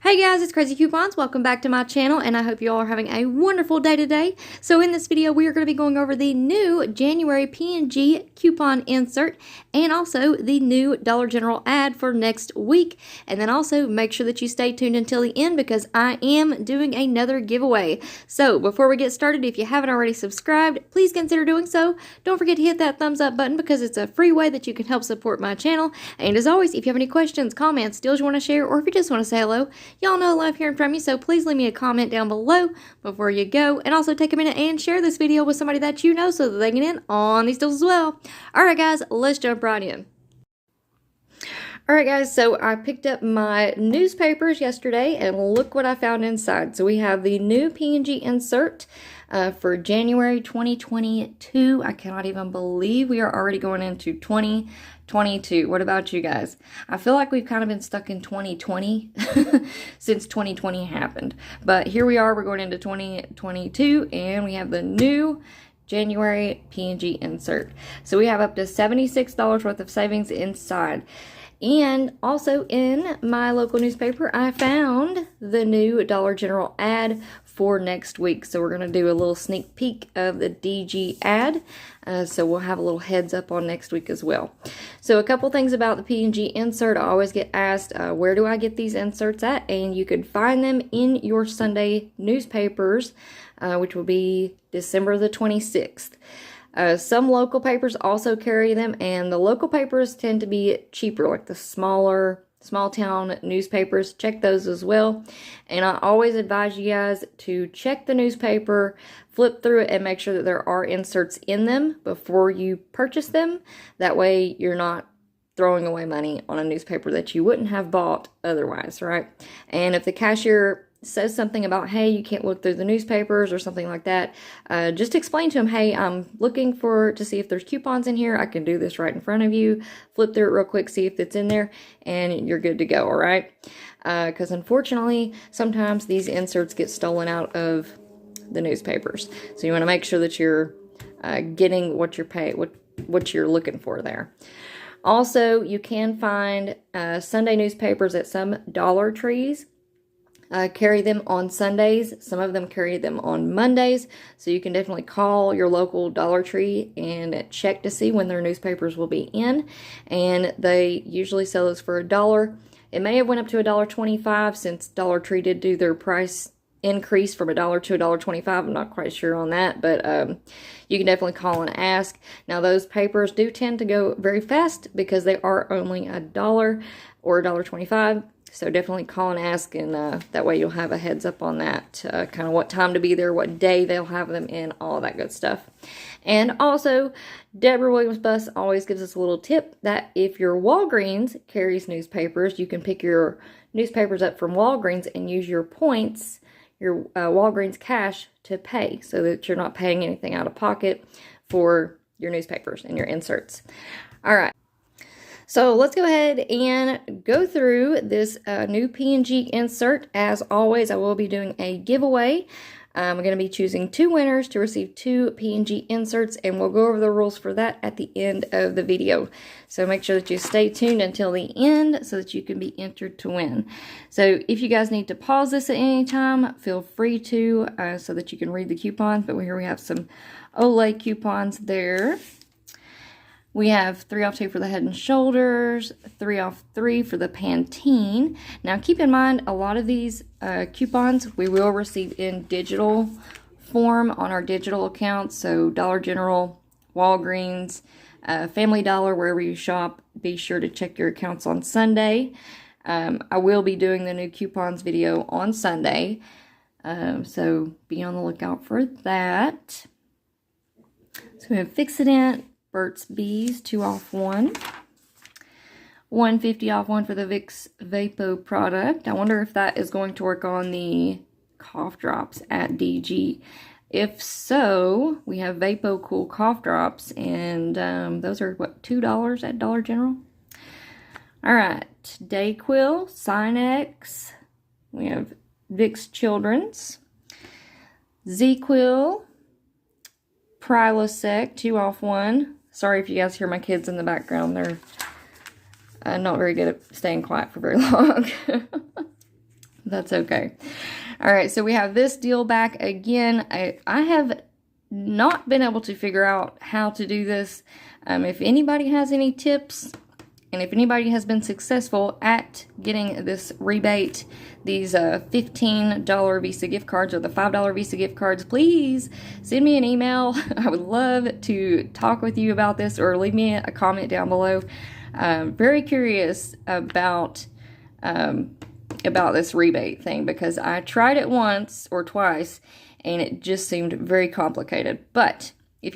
Hey guys, it's Crazy Coupons. Welcome back to my channel, and I hope you all are having a wonderful day today. So in this video, we are going to be going over the new January P&G coupon insert and also the new Dollar General ad for next week. And then also make sure that you stay tuned until the end because I am doing another giveaway. So before we get started, if you haven't already subscribed, please consider doing so. Don't forget to hit that thumbs up button because it's a free way that you can help support my channel. And as always, if you have any questions, comments, deals you want to share, or if you just want to say hello, y'all know I love hearing from you, so please leave me a comment down below before you go. And also take a minute and share this video with somebody that you know so that they can get in on these deals as well. Alright guys, let's jump right in. Alright guys, so I picked up my newspapers yesterday and look what I found inside. So we have the new P&G insert for January 2022. I cannot even believe we are already going into 2022. What about you guys? I feel like we've kind of been stuck in 2020 since 2020 happened. But here we are, we're going into 2022 and we have the new January P&G insert. So we have up to $76 worth of savings inside. And also in my local newspaper, I found the new Dollar General ad for next week. So we're going to do a little sneak peek of the DG ad. So we'll have a little heads up on next week as well. So a couple things about the P&G insert. I always get asked, where do I get these inserts at? And you can find them in your Sunday newspapers, which will be December the 26th. Some local papers also carry them, and the local papers tend to be cheaper, like the small town newspapers. Check those as well. And I always advise you guys to check the newspaper, flip through it, and make sure that there are inserts in them before you purchase them. That way you're not throwing away money on a newspaper that you wouldn't have bought otherwise, right? And if the cashier says something about, hey, you can't look through the newspapers or something like that, just explain to them, hey, I'm looking to see if there's coupons in here. I can do this right in front of you. Flip through it real quick, see if it's in there, and you're good to go, all right? Because unfortunately, sometimes these inserts get stolen out of the newspapers. So you want to make sure that you're getting what you're paid, what you're looking for there. Also, you can find Sunday newspapers at some Dollar Trees. Carry them on Sundays. Some of them carry them on Mondays. So you can definitely call your local Dollar Tree and check to see when their newspapers will be in. And they usually sell those for $1. It may have went up to $1.25 since Dollar Tree did do their price increase from $1 to $1.25. I'm not quite sure on that, but you can definitely call and ask. Now those papers do tend to go very fast because they are only $1 or $1.25. So definitely call and ask, and that way you'll have a heads up on that, kind of what time to be there, what day they'll have them in, all of that good stuff. And also, Debra Williams Bus always gives us a little tip that if your Walgreens carries newspapers, you can pick your newspapers up from Walgreens and use your points, your Walgreens cash to pay, so that you're not paying anything out of pocket for your newspapers and your inserts. All right. So let's go ahead and go through this new P&G insert. As always, I will be doing a giveaway. I'm going to be choosing 2 winners to receive 2 P&G inserts, and we'll go over the rules for that at the end of the video. So make sure that you stay tuned until the end so that you can be entered to win. So if you guys need to pause this at any time, feel free to so that you can read the coupons. But here we have some Olay coupons there. We have 3 off 2 for the Head & Shoulders, 3 off 3 for the Pantene. Now keep in mind, a lot of these coupons we will receive in digital form on our digital accounts. So Dollar General, Walgreens, Family Dollar, wherever you shop, be sure to check your accounts on Sunday. I will be doing the new coupons video on Sunday, so be on the lookout for that. So we have Fixodent, Burt's Bees, 2 off 1. 150 off 1 for the Vicks Vapo product. I wonder if that is going to work on the cough drops at DG. If so, we have Vapo Cool cough drops, and those are, what, $2 at Dollar General? Alright, Dayquil, Sinex. We have Vicks Children's. ZQuil, Prilosec, 2 off 1. Sorry if you guys hear my kids in the background. They're not very good at staying quiet for very long. That's okay. All right, so we have this deal back again. I have not been able to figure out how to do this. If anybody has any tips, and if anybody has been successful at getting this rebate, these $15 Visa gift cards or the $5 Visa gift cards, please send me an email. I would love to talk with you about this, or leave me a comment down below. Very curious about this rebate thing, because I tried it once or twice and it just seemed very complicated. But if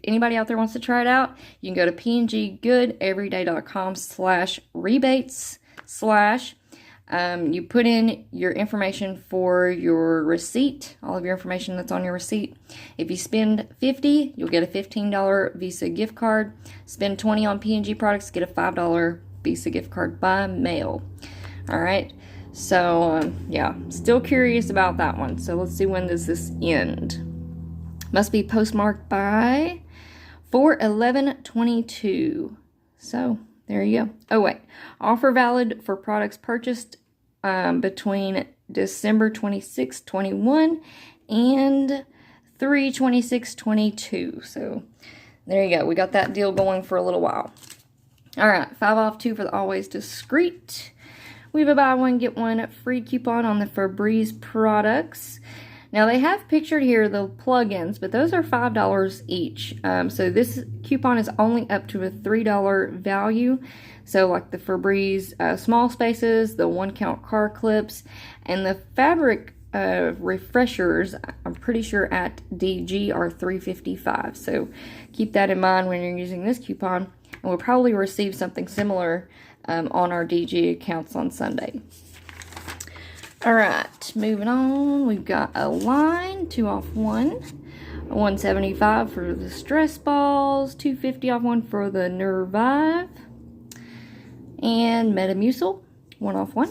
anybody out there wants to try it out, you can go to pnggoodeveryday.com/rebates/ you put in your information for your receipt, all of your information that's on your receipt. If you spend $50, you'll get a $15 Visa gift card. Spend $20 on P&G products, get a $5 Visa gift card by mail. All right. So, yeah, still curious about that one. So let's see, when does this end? Must be postmarked by 4/11/22. So, there you go. Oh, wait. Offer valid for products purchased between December 26, 21 and 3/26/22. So, there you go. We got that deal going for a little while. All right. 5 off 2 for the Always Discreet. We have a buy one, get one free coupon on the Febreze products. Now, they have pictured here the plugins, but those are $5 each. So this coupon is only up to a $3 value. So like the Febreze small spaces, the 1-count car clips, and the fabric refreshers, I'm pretty sure at DG, are $3.55. So keep that in mind when you're using this coupon. And we'll probably receive something similar on our DG accounts on Sunday. All right, moving on. We've got a line, 2 off 1, $175 for the stress balls, $2.50 off 1 for the Nervive, and Metamucil, 1 off 1.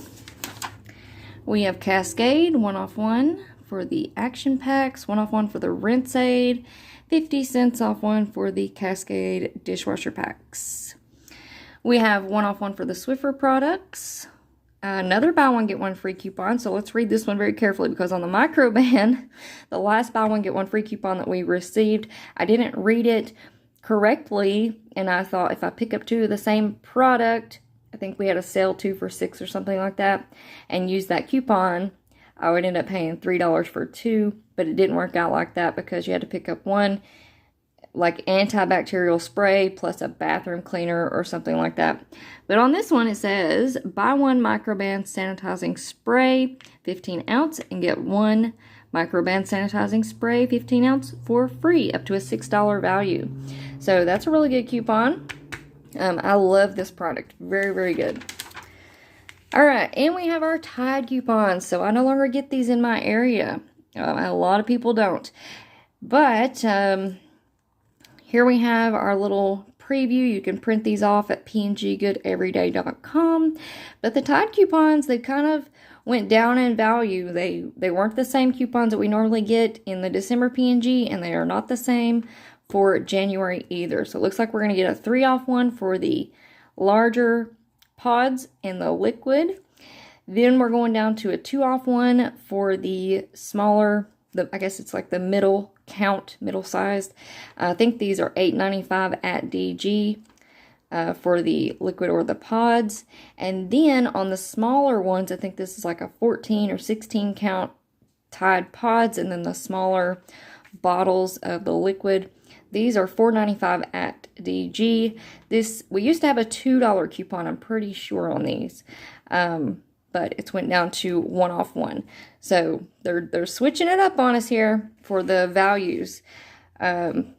We have Cascade, 1 off 1 for the Action Packs, 1 off 1 for the Rinse Aid, 50 cents off 1 for the Cascade dishwasher packs. We have 1 off 1 for the Swiffer products. Another buy one, get one free coupon. So let's read this one very carefully, because on the Microban, the last buy one, get one free coupon that we received, I didn't read it correctly. And I thought if I pick up 2 of the same product, I think we had a sale 2 for $6 or something like that, and use that coupon, I would end up paying $3 for 2. But it didn't work out like that, because you had to pick up one like antibacterial spray plus a bathroom cleaner or something like that. But on this one, it says buy 1 Microban sanitizing spray 15 ounce and get 1 Microban sanitizing spray 15 ounce for free, up to a $6 value. So that's a really good coupon. I love this product. Very, very good. All right, and we have our Tide coupons. So I no longer get these in my area. A lot of people don't. But here we have our little preview. You can print these off at pnggoodeveryday.com. But the Tide coupons, they kind of went down in value. They weren't the same coupons that we normally get in the December P&G, and they are not the same for January either. So it looks like we're going to get a 3 off 1 for the larger pods and the liquid. Then we're going down to a 2 off 1 for the smaller, I guess it's like the middle sized. I think these are $8.95 at DG for the liquid or the pods. And then on the smaller ones, I think this is like a 14 or 16 count Tide pods, and then the smaller bottles of the liquid. These are $4.95 at DG. We used to have a $2 coupon, I'm pretty sure, on these. But it's went down to 1 off 1. So they're switching it up on us here for the values. And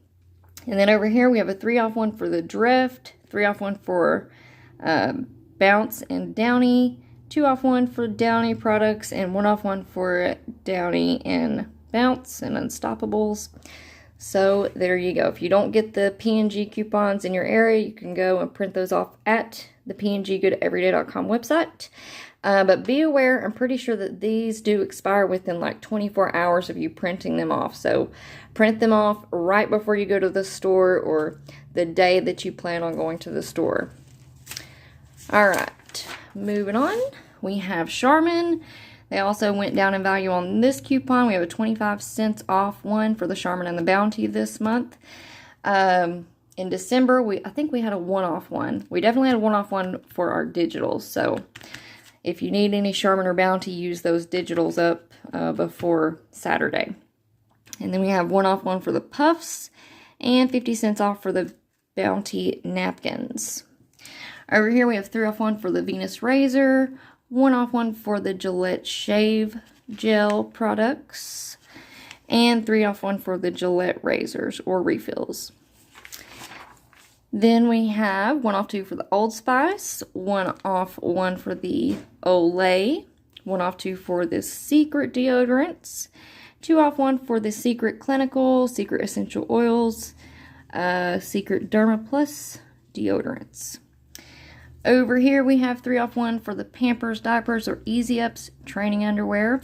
then over here we have a 3 off 1 for the Drift, 3 off 1 for Bounce and Downy, 2 off 1 for Downy products, and 1 off 1 for Downy and Bounce and Unstoppables. So there you go. If you don't get the P&G coupons in your area, you can go and print those off at the pnggoodeveryday.com website. But be aware, I'm pretty sure that these do expire within like 24 hours of you printing them off. So print them off right before you go to the store, or the day that you plan on going to the store. All right, moving on. We have Charmin. They also went down in value on this coupon. We have a 25 cents off one for the Charmin and the Bounty this month. In December, I think we had a one-off one. We definitely had a one-off one for our digitals. So if you need any Charmin or Bounty, use those digitals up before Saturday. And then we have one-off one for the Puffs and 50 cents off for the Bounty napkins. Over here we have 3-off one for the Venus Razor, 1-off one for the Gillette Shave Gel products, and 3-off one for the Gillette razors or refills. Then we have 1-off 2 for the Old Spice, 1-off 1 for the Olay, 1-off 2 for the Secret deodorants, 2-off 1 for the Secret Clinical, Secret Essential Oils, Secret Derma Plus deodorants. Over here we have 3-off 1 for the Pampers diapers or Easy Ups training underwear.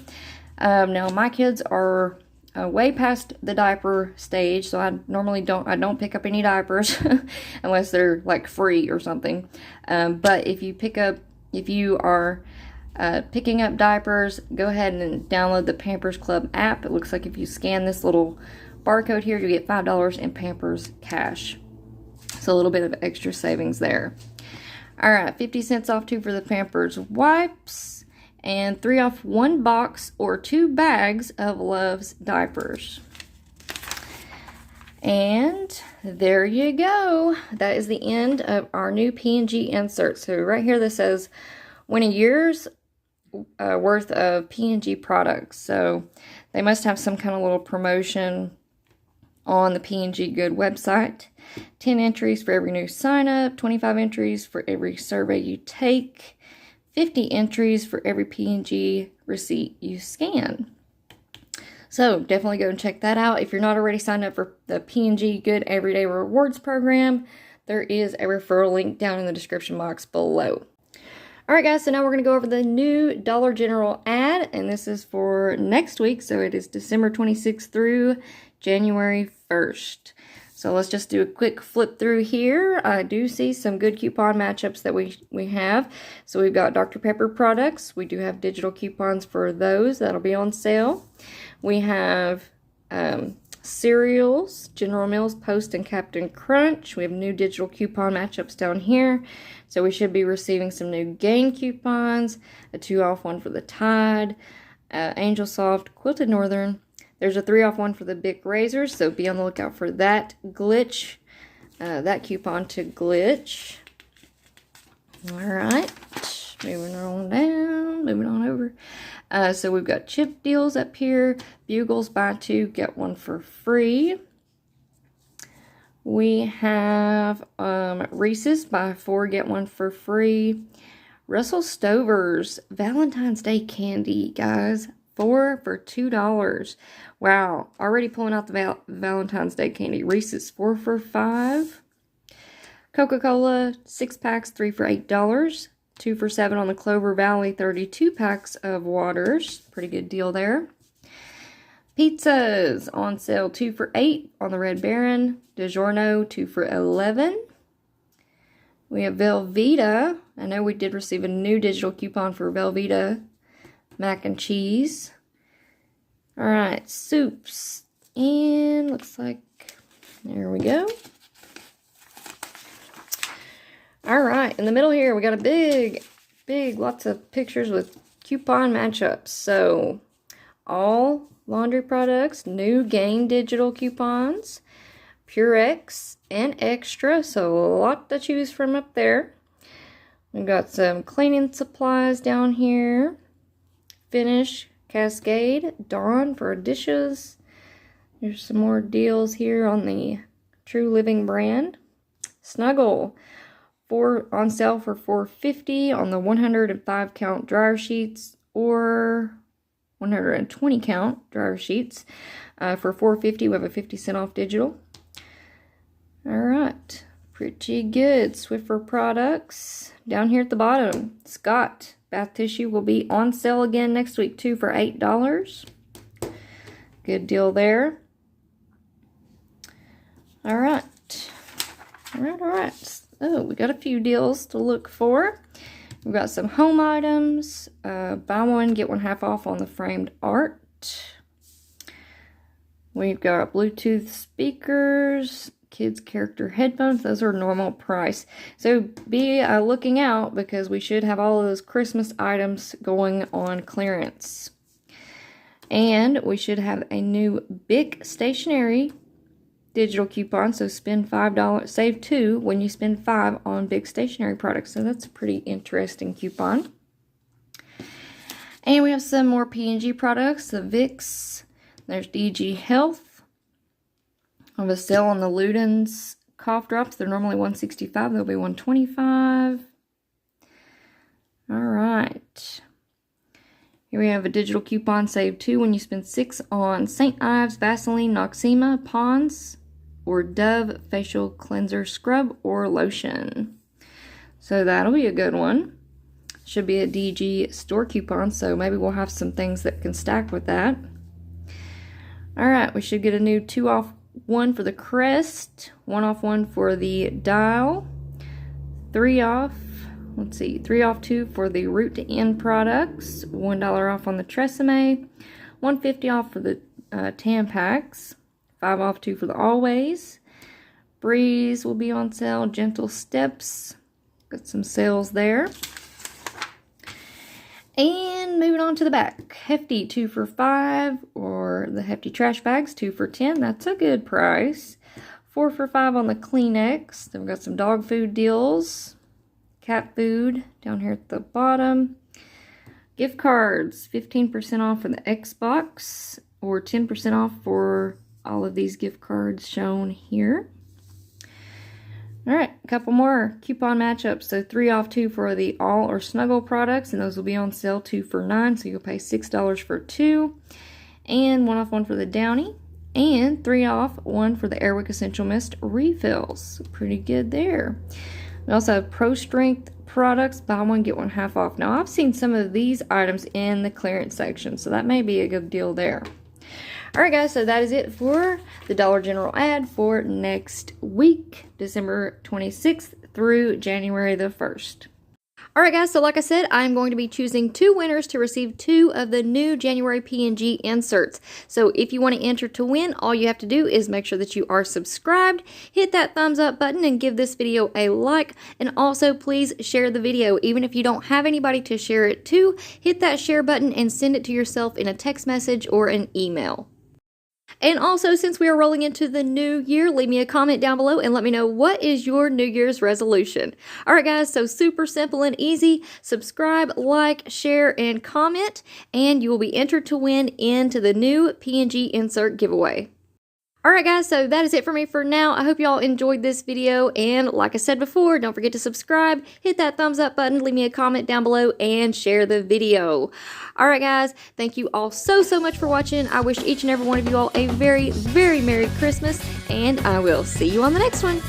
Now my kids are way past the diaper stage, so I don't pick up any diapers unless they're like free or something. But if you are picking up diapers, go ahead and download the Pampers Club app. It looks like if you scan this little barcode here, you get $5 in Pampers cash. So a little bit of extra savings there. All right, 50 cents off too for the Pampers wipes, and 3-off 1 box or 2 bags of Love's diapers. And there you go. That is the end of our new P&G insert. So right here this says win a year's worth of P&G products. So they must have some kind of little promotion on the P&G Good website. 10 entries for every new sign up, 25 entries for every survey you take, 50 entries for every P&G receipt you scan. So definitely go and check that out. If you're not already signed up for the P&G Good Everyday Rewards program, there is a referral link down in the description box below. Alright guys, so now we're going to go over the new Dollar General ad, and this is for next week, so it is December 26th through January 1st. So let's just do a quick flip through here. I do see some good coupon matchups that we have. So we've got Dr. Pepper products. We do have digital coupons for those. That'll be on sale. We have cereals, General Mills, Post, and Captain Crunch. We have new digital coupon matchups down here. So we should be receiving some new Gain coupons, a 2-off one for the Tide, Angel Soft, Quilted Northern. There's a 3-off one for the Bic razors, so be on the lookout for that glitch, that coupon to glitch. Alright, moving on down, moving on over. So we've got chip deals up here. Bugles, buy 2, get 1 for free. We have Reese's, buy 4, get 1 for free. Russell Stover's Valentine's Day candy, guys. 4 for $2. Wow, already pulling out the Valentine's Day candy. Reese's 4 for $5. Coca-Cola 6 packs, 3 for $8. 2 for $7 on the Clover Valley 32 packs of waters. Pretty good deal there. Pizzas on sale 2 for $8 on the Red Baron. DiGiorno 2 for $11. We have Velveeta. I know we did receive a new digital coupon for Velveeta mac and cheese. Alright, soups. And looks like, there we go. Alright, in the middle here, we got a big, lots of pictures with coupon matchups. So, all laundry products, new Gain digital coupons, Purex, and Extra. So, a lot to choose from up there. We've got some cleaning supplies down here. Finish, Cascade, Dawn for dishes. There's some more deals here on the True Living brand. Snuggle, on sale for $4.50 on the 105 count dryer sheets or 120 count dryer sheets. For $4.50, we have a 50 cent off digital. Alright, pretty good. Swiffer products. Down here at the bottom, Scott bath tissue will be on sale again next week too for $8. Good deal there. Alright. Oh, we got a few deals to look for. We've got some home items. Buy one, get one half off on the framed art. We've got Bluetooth speakers, kids character headphones. Those are normal price. So be looking out, because we should have all of those Christmas items going on clearance. And we should have a new Bic stationery digital coupon. So spend $5, save $2 when you spend $5 on Bic stationery products. So that's a pretty interesting coupon. And we have some more P&G products, the Vicks. There's DG Health. I have a sale on the Luden's cough drops. They're normally $165. They'll be $125. All right. Here we have a digital coupon, save $2 when you spend $6 on St. Ives, Vaseline, Noxema, Pond's, or Dove facial cleanser scrub or lotion. So that'll be a good one. Should be a DG store coupon, so maybe we'll have some things that can stack with that. Alright, we should get a new 2 off 1 for the Crest, 1 off 1 for the Dial, 3 off, 3 off 2 for the Root to End products, $1 off on the Tresemme, $1.50 off for the Tampax, 5 off 2 for the Always. Breeze will be on sale, Gentle Steps, got some sales there. And moving on to the back, Hefty 2 for $5, or the Hefty trash bags 2 for $10. That's a good price. 4 for $5 on the Kleenex. Then we've got some dog food deals, cat food down here at the bottom. Gift cards, 15% off for the Xbox, or 10% off for all of these gift cards shown here. Alright, a couple more coupon matchups. So 3 off 2 for the All or Snuggle products, and those will be on sale 2 for $9, so you'll pay $6 for 2. And 1 off 1 for the Downy, and 3 off 1 for the Airwick Essential Mist refills. Pretty good there. We also have Pro Strength products, buy one get one half off. Now I've seen some of these items in the clearance section, so that may be a good deal there. Alright guys, so that is it for the Dollar General ad for next week, December 26th through January the 1st. Alright guys, so like I said, I'm going to be choosing 2 winners to receive 2 of the new January P&G inserts. So if you want to enter to win, all you have to do is make sure that you are subscribed, hit that thumbs up button, and give this video a like. And also please share the video. Even if you don't have anybody to share it to, hit that share button and send it to yourself in a text message or an email. And also, since we are rolling into the new year, leave me a comment down below and let me know what is your New Year's resolution. Alright guys, so super simple and easy. Subscribe, like, share, and comment, and you will be entered to win into the new P&G insert giveaway. Alright guys, so that is it for me for now. I hope y'all enjoyed this video, and like I said before, don't forget to subscribe, hit that thumbs up button, leave me a comment down below, and share the video. Alright guys, thank you all so much for watching. I wish each and every one of you all a very, very Merry Christmas, and I will see you on the next one.